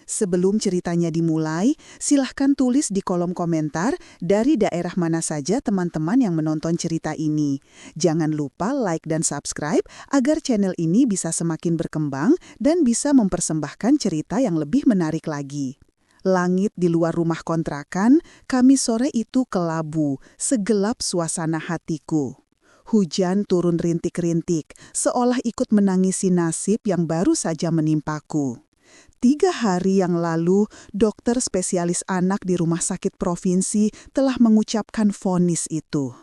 Sebelum ceritanya dimulai, silahkan tulis di kolom komentar dari daerah mana saja teman-teman yang menonton cerita ini. Jangan lupa like dan subscribe agar channel ini bisa semakin berkembang dan bisa mempersembahkan cerita yang lebih menarik lagi. Langit di luar rumah kontrakan, Kamis sore itu kelabu, segelap suasana hatiku. Hujan turun rintik-rintik, seolah ikut menangisi nasib yang baru saja menimpaku. 3 hari yang lalu, dokter spesialis anak di rumah sakit provinsi telah mengucapkan vonis itu.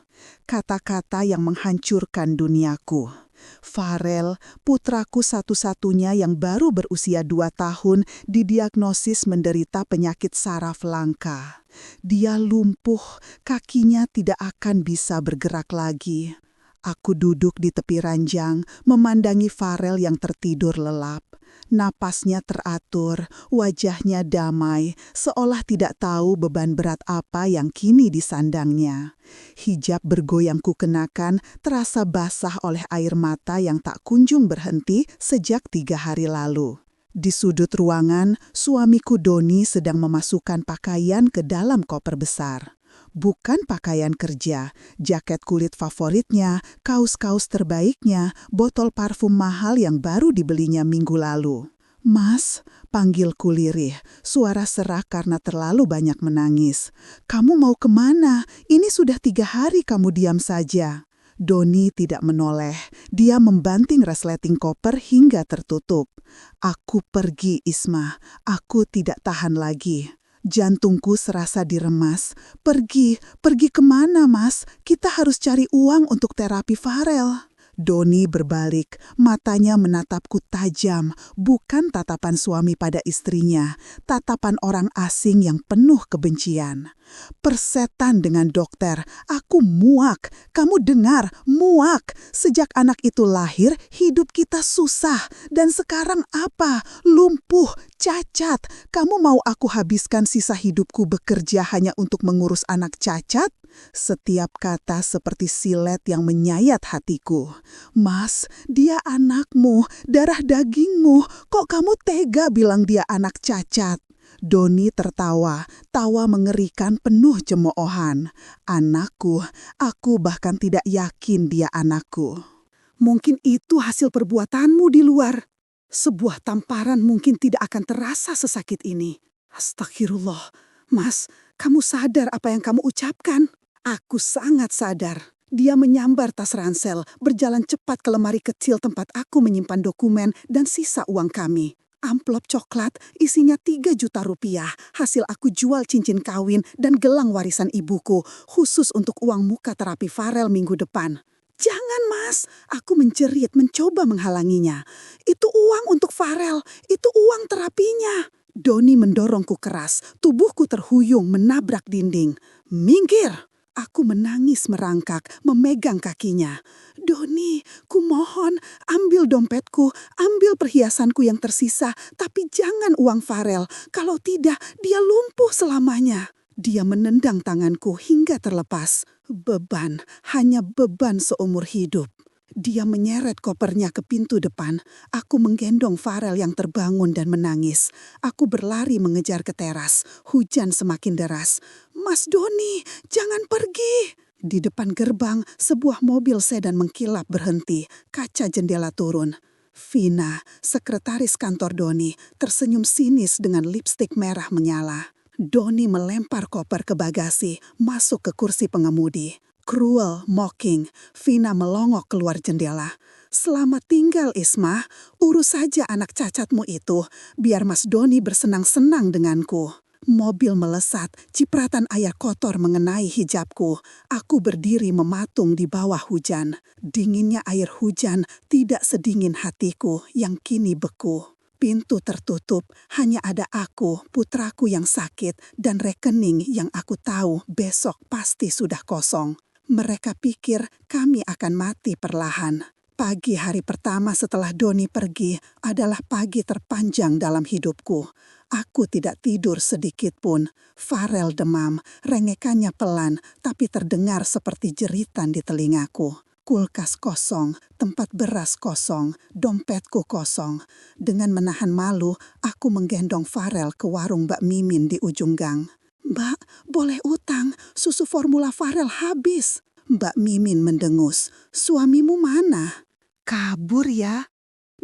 Kata-kata yang menghancurkan duniaku. Farel, putraku satu-satunya yang baru berusia 2 tahun, didiagnosis menderita penyakit saraf langka. Dia lumpuh, kakinya tidak akan bisa bergerak lagi. Aku duduk di tepi ranjang, memandangi Farel yang tertidur lelap. Napasnya teratur, wajahnya damai, seolah tidak tahu beban berat apa yang kini disandangnya. Hijab bergoyang kukenakan terasa basah oleh air mata yang tak kunjung berhenti sejak 3 hari lalu. Di sudut ruangan, suamiku Doni sedang memasukkan pakaian ke dalam koper besar. Bukan pakaian kerja, jaket kulit favoritnya, kaos-kaos terbaiknya, botol parfum mahal yang baru dibelinya minggu lalu. "Mas," panggilku lirih, suara serak karena terlalu banyak menangis. "Kamu mau kemana? Ini sudah 3 hari kamu diam saja." Doni tidak menoleh. Dia membanting resleting koper hingga tertutup. "Aku pergi, Isma. Aku tidak tahan lagi." Jantungku serasa diremas. Pergi kemana, Mas? Kita harus cari uang untuk terapi Farel." Doni berbalik, matanya menatapku tajam, bukan tatapan suami pada istrinya, tatapan orang asing yang penuh kebencian. "Persetan dengan dokter, aku muak. Kamu dengar, muak. Sejak anak itu lahir, hidup kita susah. Dan sekarang apa? Lumpuh, cacat. Kamu mau aku habiskan sisa hidupku bekerja hanya untuk mengurus anak cacat?" Setiap kata seperti silet yang menyayat hatiku. "Mas, dia anakmu, darah dagingmu. Kok kamu tega bilang dia anak cacat?" Doni tertawa, tawa mengerikan penuh cemoohan. "Anakku, aku bahkan tidak yakin dia anakku." Mungkin itu hasil perbuatanmu di luar. Sebuah tamparan mungkin tidak akan terasa sesakit ini. Astagfirullah. Mas, kamu sadar apa yang kamu ucapkan? Aku sangat sadar. Dia menyambar tas ransel, berjalan cepat ke lemari kecil tempat aku menyimpan dokumen dan sisa uang kami. Amplop coklat isinya 3 juta rupiah. Hasil aku jual cincin kawin dan gelang warisan ibuku, khusus untuk uang muka terapi Farel minggu depan. "Jangan, Mas," aku menjerit mencoba menghalanginya. "Itu uang untuk Farel, itu uang terapinya." Doni mendorongku keras, tubuhku terhuyung menabrak dinding. "Minggir!" Aku menangis merangkak, memegang kakinya. "Doni, kumohon, ambil dompetku, ambil perhiasanku yang tersisa, tapi jangan uang Farel. Kalau tidak, dia lumpuh selamanya." Dia menendang tanganku hingga terlepas. Beban, hanya beban seumur hidup. Dia menyeret kopernya ke pintu depan. Aku menggendong Farel yang terbangun dan menangis. Aku berlari mengejar ke teras. Hujan semakin deras. "Mas Doni, jangan pergi." Di depan gerbang, sebuah mobil sedan mengkilap berhenti. Kaca jendela turun. Vina, sekretaris kantor Doni, tersenyum sinis dengan lipstik merah menyala. Doni melempar koper ke bagasi, masuk ke kursi pengemudi. Cruel, mocking, Vina melongok keluar jendela. "Selamat tinggal, Isma. Urus saja anak cacatmu itu, biar Mas Doni bersenang-senang denganku." Mobil melesat, cipratan air kotor mengenai hijabku. Aku berdiri mematung di bawah hujan. Dinginnya air hujan tidak sedingin hatiku yang kini beku. Pintu tertutup, hanya ada aku, putraku yang sakit, dan rekening yang aku tahu besok pasti sudah kosong. Mereka pikir kami akan mati perlahan. Pagi hari pertama setelah Doni pergi adalah pagi terpanjang dalam hidupku. Aku tidak tidur sedikit pun. Farel demam, rengekannya pelan, tapi terdengar seperti jeritan di telingaku. Kulkas kosong, tempat beras kosong, dompetku kosong. Dengan menahan malu, aku menggendong Farel ke warung Mbak Mimin di ujung gang. "Mbak, boleh utang, susu formula Farel habis." Mbak Mimin mendengus. "Suamimu mana?" Kabur ya?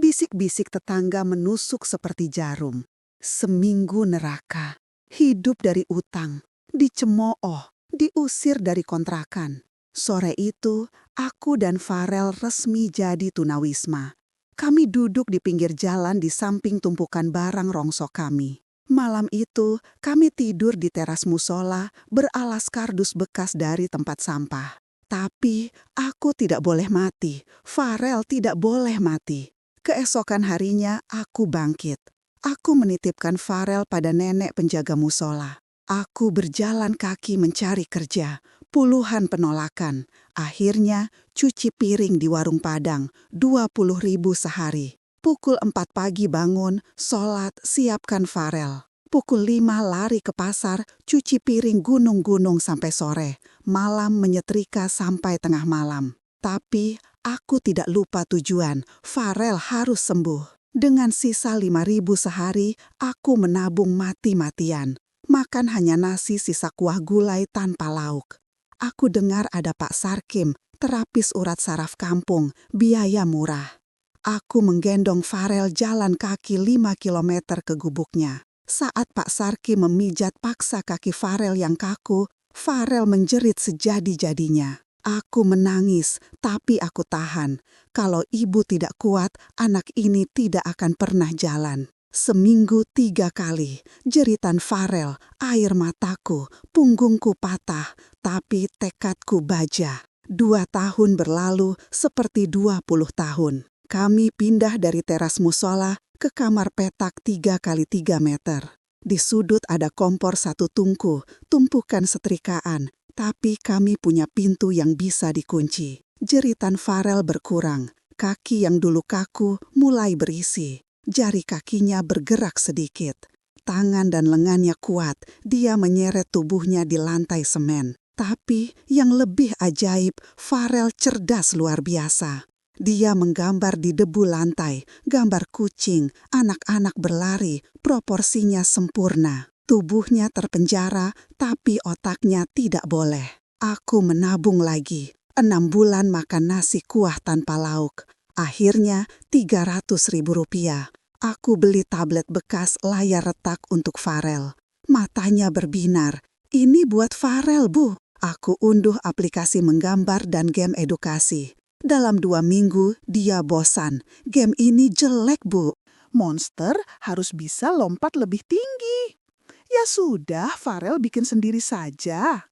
Bisik-bisik tetangga menusuk seperti jarum. Seminggu neraka, hidup dari utang, dicemooh, diusir dari kontrakan. Sore itu, aku dan Farel resmi jadi tunawisma. Kami duduk di pinggir jalan di samping tumpukan barang rongsok kami. Malam itu, kami tidur di teras musola beralas kardus bekas dari tempat sampah. Tapi aku tidak boleh mati, Farel tidak boleh mati. Keesokan harinya aku bangkit. Aku menitipkan Farel pada nenek penjaga musola. Aku berjalan kaki mencari kerja. Puluhan penolakan. Akhirnya cuci piring di warung Padang, 20.000 sehari. Pukul 4 pagi bangun, sholat, siapkan Farel. Pukul 5 lari ke pasar, cuci piring gunung-gunung sampai sore. Malam menyetrika sampai tengah malam. Tapi aku tidak lupa tujuan, Farel harus sembuh. Dengan sisa 5.000 sehari, aku menabung mati-matian. Makan hanya nasi sisa kuah gulai tanpa lauk. Aku dengar ada Pak Sarkim, terapis urat saraf kampung, biaya murah. Aku menggendong Farel jalan kaki 5 kilometer ke gubuknya. Saat Pak Sarkim memijat paksa kaki Farel yang kaku, Farel menjerit sejadi-jadinya. Aku menangis, tapi aku tahan. Kalau ibu tidak kuat, anak ini tidak akan pernah jalan. Seminggu 3 kali, jeritan Farel, air mataku, punggungku patah, tapi tekadku baja. 2 tahun berlalu seperti 20 tahun. Kami pindah dari teras musola ke kamar petak 3 kali 3 meter. Di sudut ada kompor 1 tungku, tumpukan setrikaan, tapi kami punya pintu yang bisa dikunci. Jeritan Farel berkurang, kaki yang dulu kaku mulai berisi. Jari kakinya bergerak sedikit. Tangan dan lengannya kuat, dia menyeret tubuhnya di lantai semen. Tapi yang lebih ajaib, Farel cerdas luar biasa. Dia menggambar di debu lantai, gambar kucing, anak-anak berlari, proporsinya sempurna. Tubuhnya terpenjara, tapi otaknya tidak boleh. Aku menabung lagi, 6 bulan makan nasi kuah tanpa lauk. Akhirnya 300.000 rupiah. Aku beli tablet bekas layar retak untuk Farel. Matanya berbinar. "Ini buat Farel, Bu." Aku unduh aplikasi menggambar dan game edukasi. Dalam 2 minggu, dia bosan. "Game ini jelek, Bu." Monster harus bisa lompat lebih tinggi. Ya sudah, Farel bikin sendiri saja.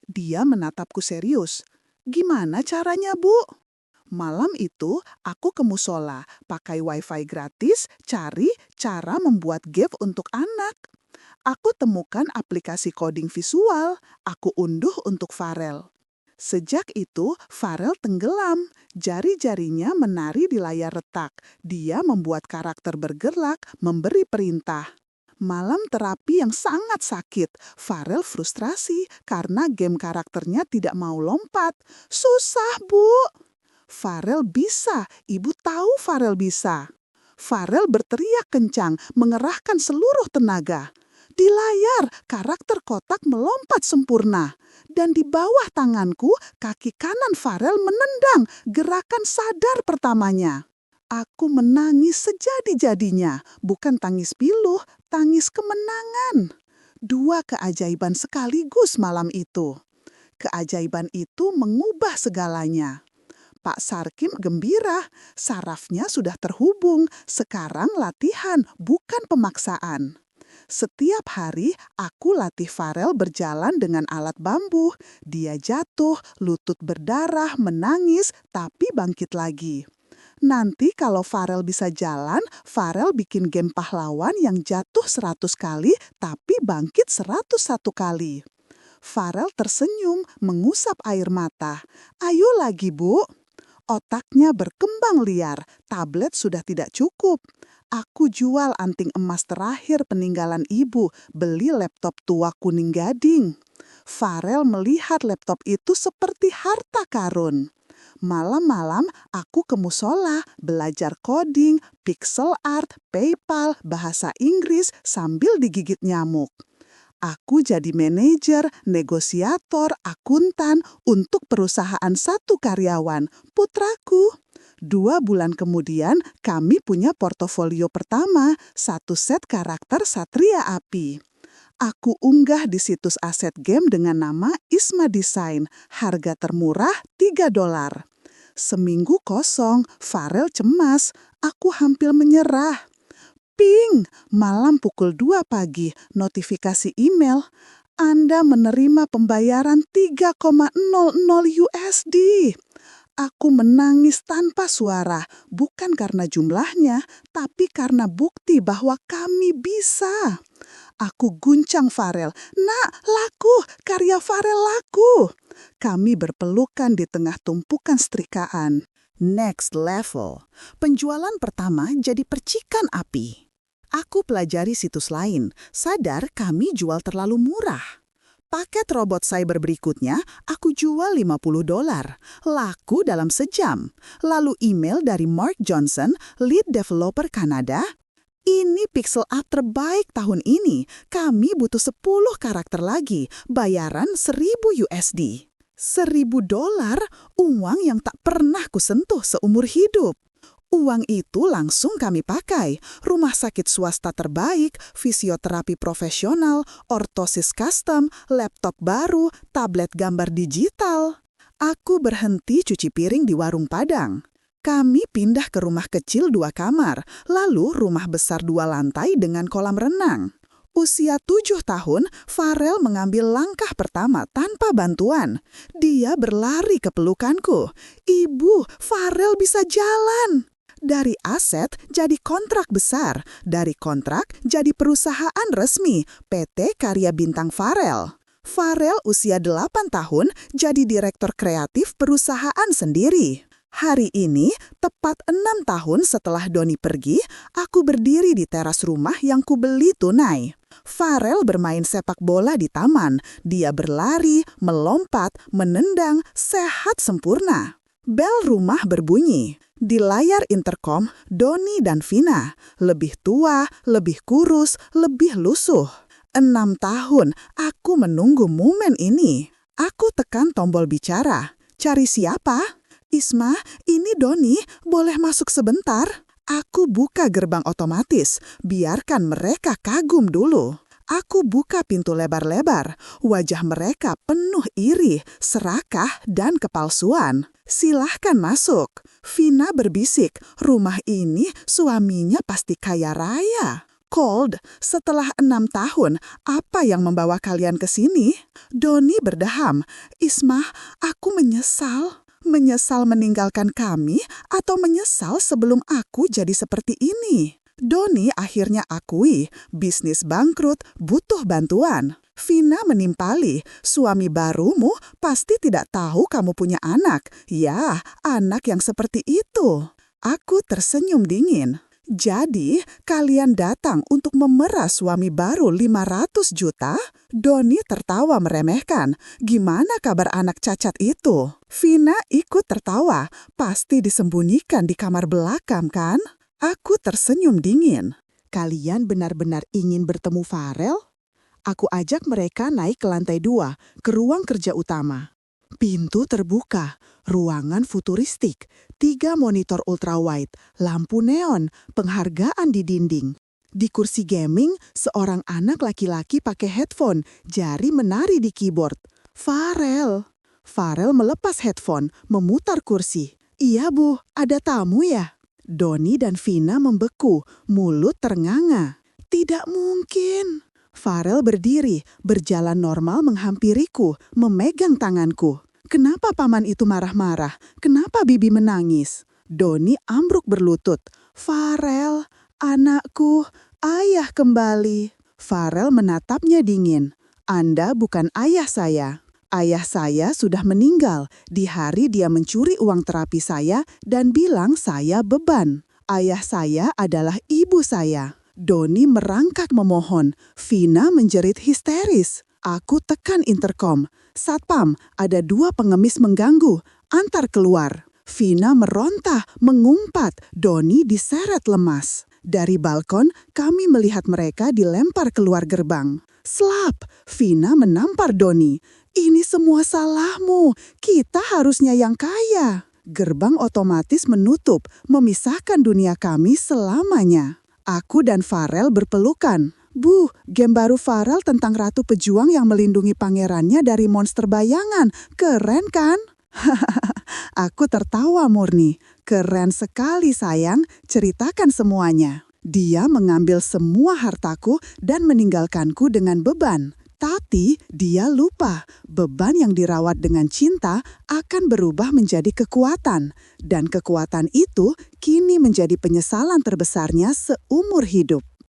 Dia menatapku serius. "Gimana caranya, Bu?" Malam itu, aku ke musola, pakai wifi gratis, cari cara membuat game untuk anak. Aku temukan aplikasi coding visual, aku unduh untuk Farel. Sejak itu, Farel tenggelam, jari-jarinya menari di layar retak. Dia membuat karakter bergerak, memberi perintah. Malam terapi yang sangat sakit, Farel frustrasi karena game karakternya tidak mau lompat. "Susah, Bu." "Farel bisa, ibu tahu Farel bisa." Farel berteriak kencang, mengerahkan seluruh tenaga. Di layar, karakter kotak melompat sempurna. Dan di bawah tanganku, kaki kanan Farel menendang gerakan sadar pertamanya. Aku menangis sejadi-jadinya, bukan tangis pilu, tangis kemenangan. 2 keajaiban sekaligus malam itu. Keajaiban itu mengubah segalanya. Pak Sarkim gembira, sarafnya sudah terhubung, sekarang latihan, bukan pemaksaan. Setiap hari aku latih Farel berjalan dengan alat bambu. Dia jatuh, lutut berdarah, menangis, tapi bangkit lagi. Nanti kalau Farel bisa jalan, Farel bikin game pahlawan yang jatuh 100 kali, tapi bangkit 101 kali. Farel tersenyum, mengusap air mata. "Ayo lagi, Bu." Otaknya berkembang liar, tablet sudah tidak cukup. Aku jual anting emas terakhir peninggalan ibu, beli laptop tua kuning gading. Farel melihat laptop itu seperti harta karun. Malam-malam aku ke musola, belajar coding, pixel art, PayPal, bahasa Inggris sambil digigit nyamuk. Aku jadi manajer, negosiator, akuntan untuk perusahaan satu karyawan, putraku. 2 bulan kemudian, kami punya portofolio pertama, satu set karakter Satria Api. Aku unggah di situs aset game dengan nama Isma Design, harga termurah $3. Seminggu kosong, Farel cemas, aku hampir menyerah. Ping, malam pukul 2 pagi, notifikasi email. Anda menerima pembayaran 3,00 USD. Aku menangis tanpa suara, bukan karena jumlahnya, tapi karena bukti bahwa kami bisa. Aku guncang Farel. Nak, laku, karya Farel laku. Kami berpelukan di tengah tumpukan setrikaan. Next level. Penjualan pertama jadi percikan api. Aku pelajari situs lain, sadar kami jual terlalu murah. Paket robot cyber berikutnya aku jual $50, laku dalam sejam. Lalu email dari Mark Johnson, lead developer Kanada. Ini pixel art terbaik tahun ini, kami butuh 10 karakter lagi, bayaran $1.000. $1.000, uang yang tak pernah kusentuh seumur hidup. Uang itu langsung kami pakai. Rumah sakit swasta terbaik, fisioterapi profesional, ortosis custom, laptop baru, tablet gambar digital. Aku berhenti cuci piring di warung Padang. Kami pindah ke rumah kecil 2 kamar, lalu rumah besar 2 lantai dengan kolam renang. Usia 7 tahun, Farel mengambil langkah pertama tanpa bantuan. Dia berlari ke pelukanku. Ibu, Farel bisa jalan. Dari aset jadi kontrak besar, dari kontrak jadi perusahaan resmi, PT Karya Bintang Farel. Farel usia 8 tahun jadi direktur kreatif perusahaan sendiri. Hari ini, tepat 6 tahun setelah Doni pergi, aku berdiri di teras rumah yang kubeli tunai. Farel bermain sepak bola di taman. Dia berlari, melompat, menendang, sehat sempurna. Bel rumah berbunyi. Di layar intercom, Doni dan Vina. Lebih tua, lebih kurus, lebih lusuh. 6 tahun aku menunggu momen ini. Aku tekan tombol bicara. Cari siapa? Isma, ini Doni, boleh masuk sebentar? Aku buka gerbang otomatis, biarkan mereka kagum dulu. Aku buka pintu lebar-lebar, wajah mereka penuh iri, serakah, dan kepalsuan. Silahkan masuk. Vina berbisik, rumah ini suaminya pasti kaya raya. Cold, setelah 6 tahun, apa yang membawa kalian ke sini? Doni berdeham, Isma, aku menyesal. Menyesal meninggalkan kami atau menyesal sebelum aku jadi seperti ini? Doni akhirnya akui, bisnis bangkrut, butuh bantuan. Vina menimpali, suami barumu pasti tidak tahu kamu punya anak. Ya, anak yang seperti itu. Aku tersenyum dingin. Jadi, kalian datang untuk memeras suami baru 500 juta? Doni tertawa meremehkan. Gimana kabar anak cacat itu? Vina ikut tertawa. Pasti disembunyikan di kamar belakang, kan? Aku tersenyum dingin. Kalian benar-benar ingin bertemu Farel? Aku ajak mereka naik ke lantai 2, ke ruang kerja utama. Pintu terbuka, ruangan futuristik, 3 monitor ultrawide, lampu neon, penghargaan di dinding. Di kursi gaming, seorang anak laki-laki pakai headphone, jari menari di keyboard. Farel. Farel melepas headphone, memutar kursi. Iya bu, ada tamu ya? Doni dan Vina membeku, mulut ternganga. Tidak mungkin. Farel berdiri, berjalan normal menghampiriku, memegang tanganku. Kenapa paman itu marah-marah? Kenapa bibi menangis? Doni ambruk berlutut. Farel, anakku, ayah kembali. Farel menatapnya dingin. Anda bukan ayah saya. Ayah saya sudah meninggal di hari dia mencuri uang terapi saya dan bilang saya beban. Ayah saya adalah ibu saya. Doni merangkak memohon. Vina menjerit histeris. Aku tekan intercom. Satpam, ada 2 pengemis mengganggu. Antar keluar. Vina merontah, mengumpat, Doni diseret lemas. Dari balkon, kami melihat mereka dilempar keluar gerbang. Slap! Vina menampar Doni. Ini semua salahmu, kita harusnya yang kaya. Gerbang otomatis menutup, memisahkan dunia kami selamanya. Aku dan Farel berpelukan. Bu, game baru Farel tentang ratu pejuang yang melindungi pangerannya dari monster bayangan. Keren kan? Aku tertawa murni. Keren sekali sayang, ceritakan semuanya. Dia mengambil semua hartaku dan meninggalkanku dengan beban. Tapi dia lupa, beban yang dirawat dengan cinta akan berubah menjadi kekuatan. Dan kekuatan itu kini menjadi penyesalan terbesarnya seumur hidup.